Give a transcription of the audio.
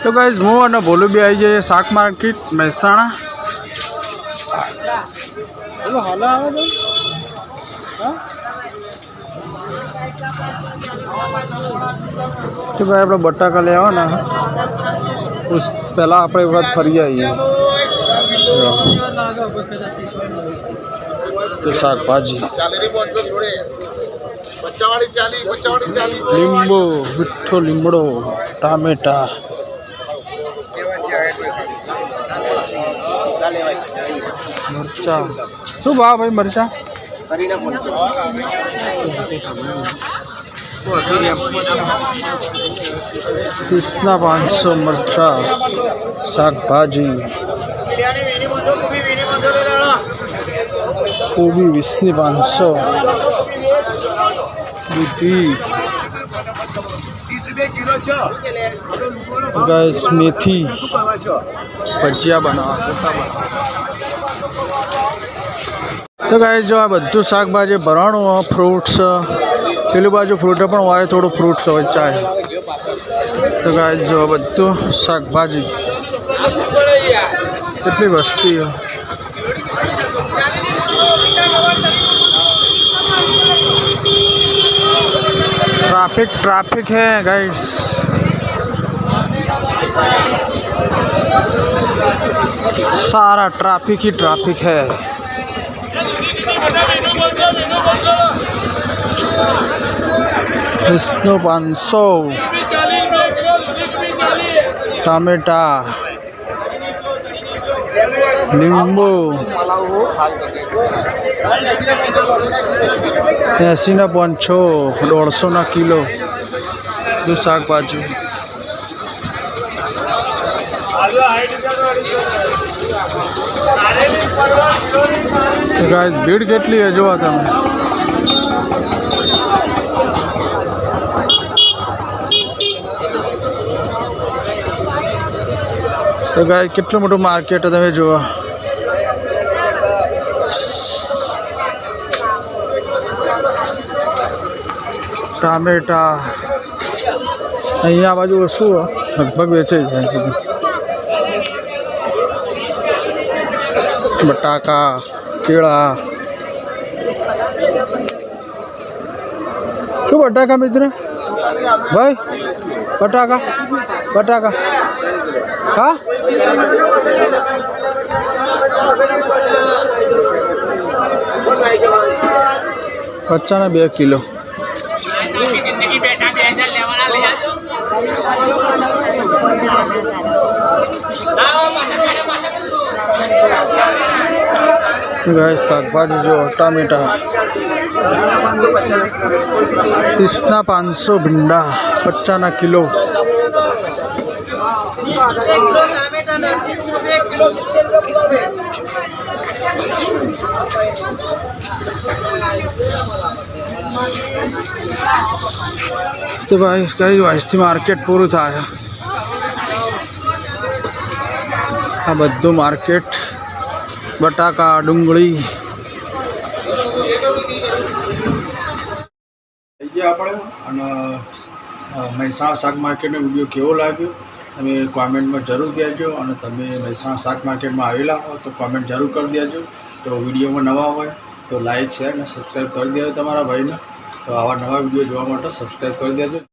तो गाइस હું અને ભોલું બી આવી જઈએ શાક માર્કેટ મહેસાણા। બોલો હાલા આવે તો હા तो भाई આપણે બટાકા લેવાના પહેલાં આપણે એક વખત ફરી આવીએ તો શાકભાજી લીંબુ મીઠો લીમડો ટામેટા મરચા શું ભાવ ભાઈ મરચા तीसना 500 मरचा शाकभाजी गोभी 20 500 दूधी गाइस मेथी भजिया बना तो गाइस जो आ बधु शाकभाजी भराणु फ्रूट्स पेलू बाजू फ्रूट पण वाय थोड़ो फ्रूट्स चाय तो गाइस जो बधु शाकभाजी कितनी वस्ती है ट्रैफिक है गाइस सारा ट्रैफिक ही ट्रैफिक है विष्णु 500 टमेटा नींबू 80 ना 500 150 ना किलो दो शाकभाजी गाइस भीड़ કેટલી है જોવા તમે तो गाइस કેટલું મોટું માર્કેટ તમે જોવા ટામેટા અહીંયા બાજુ શું લગભગ વેચાઈ જાય બટાકા કેળા શું બટાકા મિત્ર ભાઈ બટાકા બટાકા हाँ बच्चा ना 2 किलो गाइस शाकभाजी जो टमाटा 30 ना 500 भिंडा 50 ना किलो तो भाई इसका वास्ती मार्केट पूરું થાય આ બધું માર્કેટ બટાકા ડુંગળી આપણે અને મહેસાણા શાક માર્કેટનો વિડીયો કેવો લાગ્યો તમે કોમેન્ટમાં જરૂર કહેજો અને તમે મહેસાણા શાક માર્કેટમાં આવેલા હો તો કોમેન્ટ જરૂર કરી દેજો તો વિડીયોમાં નવા હોય તો લાઈક શેર અને સબસ્ક્રાઈબ કરી દેજો તમારા ભાઈને તો આવા નવા વિડીયો જોવા માટે સબસ્ક્રાઈબ કરી દેજો।